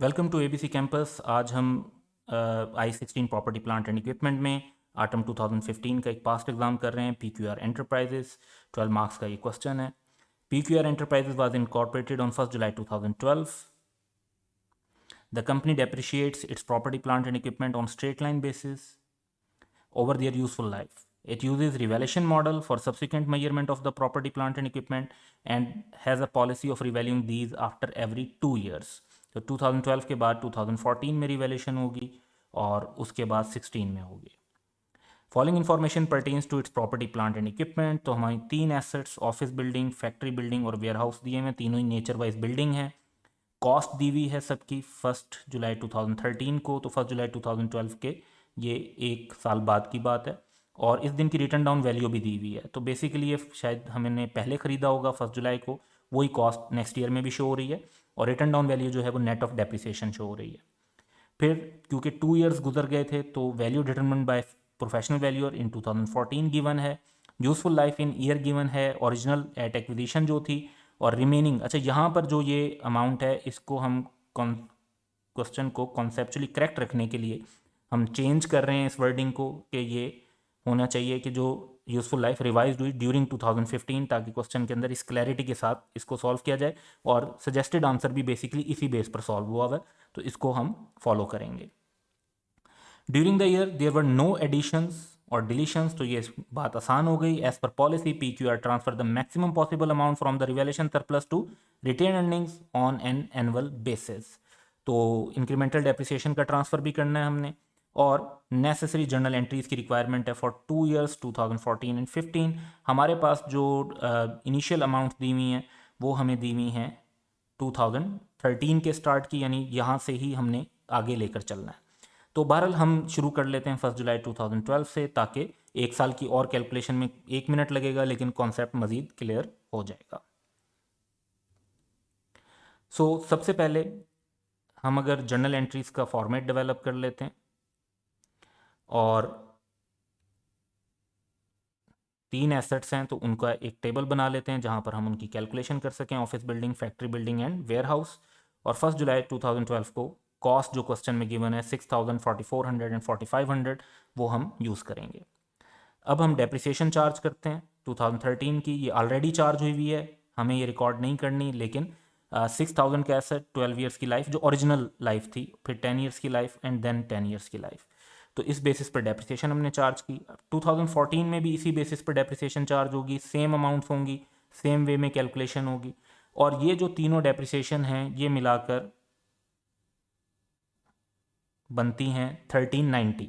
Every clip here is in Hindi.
Welcome to ABC campus. आज हम I-16 property plant and equipment में आटम 2015 का एक पास्ट एग्जाम कर रहे हैं। PQR एंटरप्राइजेस 12 मार्क्स का ये क्वेश्चन है। PQR enterprises was incorporated on 1 July 2012। The company depreciates its property plant and equipment on straight line basis over their useful life. It uses revaluation model for subsequent measurement of the property, plant and equipment and has a policy of revaluing these after every 2 years. तो 2012 के बाद 2014 में रिवैल्यूएशन होगी और उसके बाद 16 में होगी। Following information pertains to its property, plant and equipment. तो हमारी 3 assets, office building, factory building और वेयर हाउस दिए हैं। तीनों ही नेचर वाइज बिल्डिंग है। कॉस्ट दी हुई है सबकी 1 जुलाई 2013 को, तो 1 जुलाई 2012 के ये एक साल बाद की बात है। और इस दिन की रिटर्न डाउन वैल्यू भी दी हुई है। तो बेसिकली ये शायद हमने पहले ख़रीदा होगा 1 जुलाई को, वही कॉस्ट नेक्स्ट ईयर में भी शो हो रही है और रिटर्न डाउन वैल्यू जो है वो नेट ऑफ डेप्रिसिएशन शो हो रही है। फिर क्योंकि 2 ईयर्स गुजर गए थे तो value determined by professional valuer in 2014 given है। Useful life in year given है। ओरिजिनल एट एक्विजिशन जो थी और रिमेनिंग, अच्छा यहाँ पर जो ये अमाउंट है इसको हम क्वेश्चन को कॉन्सेप्चुअली करेक्ट रखने के लिए हम चेंज कर रहे हैं इस वर्डिंग को कि ये होना चाहिए कि जो यूजफुल लाइफ रिवाइज हुई ड्यूरिंग 2015, ताकि क्वेश्चन के अंदर इस क्लैरिटी के साथ इसको सॉल्व किया जाए। और सजेस्टेड आंसर भी बेसिकली इसी बेस पर सॉल्व हुआ है, तो इसको हम फॉलो करेंगे। During the year there were no additions और डिलीशंस, तो ये बात आसान हो गई। As per policy PQR transfer the maximum possible amount from the revaluation surplus to retained earnings on an annual basis. तो इंक्रीमेंटल डेप्रिसिएशन का ट्रांसफर भी करना है हमने। और नेसेसरी जर्नल एंट्रीज की रिक्वायरमेंट है फॉर 2 ईयर्स 2014 एंड 15। हमारे पास जो इनिशियल अमाउंट दी हुई हैं वो हमें दी हुई हैं 2013 के स्टार्ट की, यानी यहाँ से ही हमने आगे लेकर चलना है। तो बहरहाल हम शुरू कर लेते हैं 1 जुलाई 2012 से, ताकि एक साल की और कैलकुलेशन में 1 मिनट लगेगा लेकिन कॉन्सेप्ट मज़ीद क्लियर हो जाएगा। सबसे पहले हम अगर जर्नल एंट्रीज़ का फॉर्मेट डेवलप कर लेते हैं और 3 एसेट्स हैं तो उनका एक टेबल बना लेते हैं जहां पर हम उनकी कैलकुलेशन कर सकें, office building, factory building and warehouse. और 1 जुलाई 2012 को कॉस्ट जो क्वेश्चन में गिवन है 6000, 4400 एंड 4500, वो हम यूज़ करेंगे। अब हम डेप्रिसिएशन चार्ज करते हैं 2013 की। ये ऑलरेडी चार्ज हुई हुई है, हमें ये रिकॉर्ड नहीं करनी, लेकिन 6000 का एसेट, 12 ईयर्स की लाइफ जो ओरिजिनल लाइफ थी, फिर 10 ईयर्स की लाइफ एंड देन 10 ईयर्स की लाइफ। तो इस बेसिस पर डेप्रिसिएशन हमने चार्ज की। 2014 में भी इसी बेसिस पर डेप्रिसिएशन चार्ज होगी, सेम अमाउंट्स होंगी, सेम वे में कैलकुलेशन होगी। और ये जो तीनों डेप्रिसिएशन हैं ये मिलाकर बनती हैं 1390।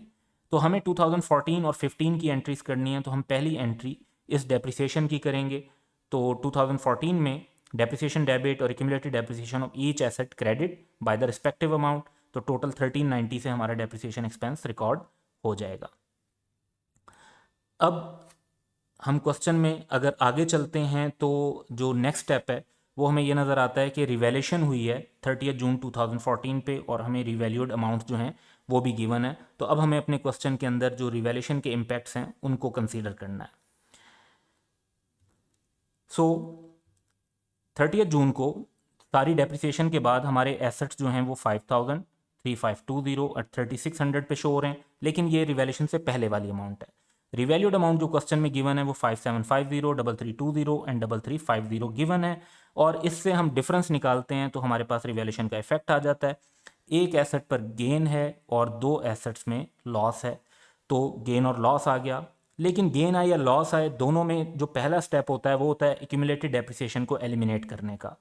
तो हमें 2014 और 15 की एंट्रीज करनी है, तो हम पहली एंट्री इस डेप्रिसिएशन की करेंगे। तो 2014 में डेप्रिसिएशन डेबिट और accumulated depreciation of each asset credit by the respective amount, तो टोटल 1390 से हमारा डेप्रिसिएशन एक्सपेंस रिकॉर्ड हो जाएगा। अब हम क्वेश्चन में अगर आगे चलते हैं तो जो नेक्स्ट स्टेप है वो हमें ये नज़र आता है कि रिवैल्यूएशन हुई है 30 जून 2014 पे और हमें रिवैल्यूड अमाउंट जो हैं वो भी गिवन है। तो अब हमें अपने क्वेश्चन के अंदर जो रिवैल्यूएशन के इम्पैक्ट्स हैं उनको कंसीडर करना है। 30 जून को सारी डेप्रिसिएशन के बाद हमारे एसेट्स जो हैं वो 5000, 3520 और 3600 पे शो हो रहे हैं, लेकिन ये रिवैल्यूएशन से पहले वाली अमाउंट है। रिवैल्यूड अमाउंट जो क्वेश्चन में गिवन है वो 5750, 3320 एंड 3350 गिवन है। और इससे हम डिफरेंस निकालते हैं तो हमारे पास रिवैल्यूएशन का इफेक्ट आ जाता है। एक एसेट पर गेन है और 2 एसेट्स में लॉस है, तो गेन और लॉस आ गया। लेकिन गेन आए या लॉस आए, दोनों में जो पहला स्टेप होता है वो होता है एक्यूमुलेटेड डेप्रिसिएशन को एलिमिनेट करने का।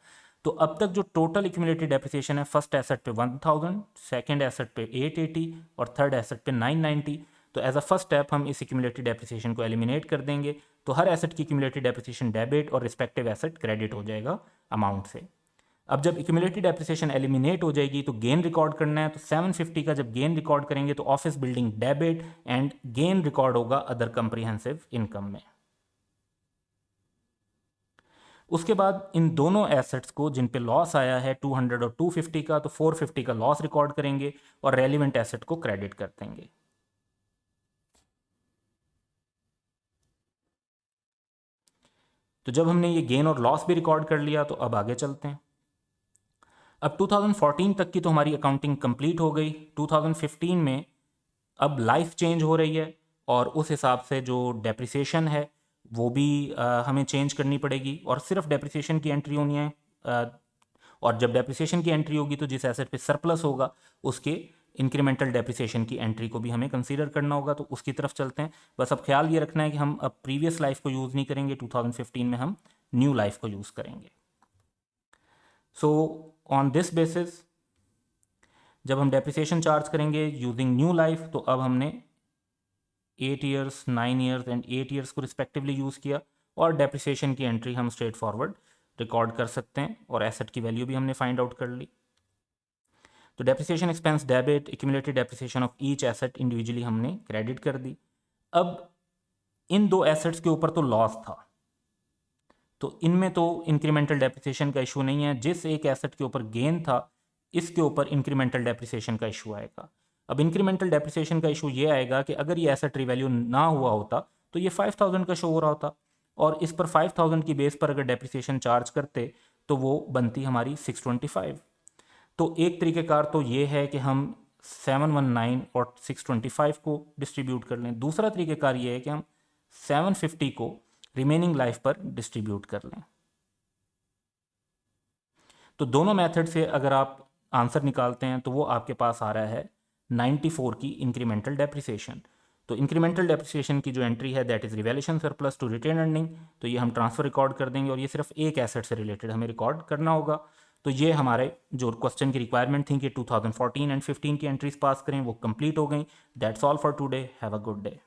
तो अब तक जो टोटल एक्यूमुलेटेड डेप्रिसिएशन है, फर्स्ट एसेट पे 1000, सेकंड एसेट पे 880 और थर्ड एसेट पे 990। तो एज अ फर्स्ट स्टेप हम इस एक्यूमुलेटेड डेप्रिसिएशन को एलिमिनेट कर देंगे, तो हर एसेट की एक्यूमुलेटेड डेप्रिसिएशन डेबिट और रिस्पेक्टिव एसेट क्रेडिट हो जाएगा अमाउंट से। अब जब एक्यूमुलेटेड डेप्रिसिएशन एलिमिनेट हो जाएगी तो गेन रिकॉर्ड करना है। तो 750 का जब गेन रिकॉर्ड करेंगे तो office building debit and gain record होगा अदर कंप्रीहेंसिव इनकम में। उसके बाद इन दोनों एसेट्स को जिन पे लॉस आया है 200 और 250 का, तो 450 का लॉस रिकॉर्ड करेंगे और रेलिवेंट एसेट को क्रेडिट कर देंगे। तो जब हमने ये गेन और लॉस भी रिकॉर्ड कर लिया तो अब आगे चलते हैं। अब 2014 तक की तो हमारी अकाउंटिंग कंप्लीट हो गई। 2015 में अब लाइफ चेंज हो रही है और उस हिसाब से जो डेप्रिसिएशन है वो भी हमें चेंज करनी पड़ेगी, और सिर्फ डेप्रिसिएशन की एंट्री होनी है। और जब डेप्रिसिएशन की एंट्री होगी तो जिस एसेट पे सरप्लस होगा उसके इंक्रीमेंटल डेप्रिसिएशन की एंट्री को भी हमें कंसीडर करना होगा। तो उसकी तरफ चलते हैं। बस अब ख्याल ये रखना है कि हम अब प्रीवियस लाइफ को यूज़ नहीं करेंगे, 2015 में हम न्यू लाइफ को यूज़ करेंगे। सो ऑन दिस बेसिस जब हम डेप्रिसिएशन चार्ज करेंगे यूजिंग न्यू लाइफ, तो अब हमने 8 ईयर्स, 9 ईयर्स एंड 8 ईयर्स को रिस्पेक्टिवली यूज़ किया, और डेप्रिसिएशन की एंट्री हम स्ट्रेट फॉरवर्ड रिकॉर्ड कर सकते हैं, और एसेट की वैल्यू भी हमने फाइंड आउट कर ली। तो depreciation expense debit, accumulated depreciation of each asset individually हमने क्रेडिट कर दी। अब इन दो एसेट्स के ऊपर तो लॉस था, तो इनमें तो इंक्रीमेंटल डेप्रिसिएशन का इशू नहीं है। जिस एक एसेट के ऊपर गेन था इसके ऊपर इंक्रीमेंटल डेप्रिसिएशन का इशू आएगा। अब इंक्रीमेंटल डेप्रिसिएशन का इशू ये आएगा कि अगर ये एसेट रिवैल्यू ना हुआ होता तो ये 5000 का शो हो रहा होता, और इस पर 5000 की बेस पर अगर डेप्रिसिएशन चार्ज करते तो वो बनती हमारी 625। तो एक तरीक़ेकार तो ये है कि हम 719 और 625 को डिस्ट्रीब्यूट कर लें। दूसरा तरीक़ेकार ये है कि हम 750 को रिमेनिंग लाइफ पर डिस्ट्रीब्यूट कर लें। तो दोनों मेथड से अगर आप आंसर निकालते हैं तो वो आपके पास आ रहा है 94 की इंक्रीमेंटल डेप्रिसिएशन। तो इंक्रीमेंटल डेप्रिसिएशन की जो एंट्री है that is revaluation surplus to retained earning, तो ये हम ट्रांसफ़र रिकॉर्ड कर देंगे, और ये सिर्फ एक एसेट से रिलेटेड हमें रिकॉर्ड करना होगा। तो ये हमारे जो क्वेश्चन की रिक्वायरमेंट थी कि 2014 एंड 15 की एंट्रीज पास करें, वो कंप्लीट हो गई। That's all for today. Have a good day.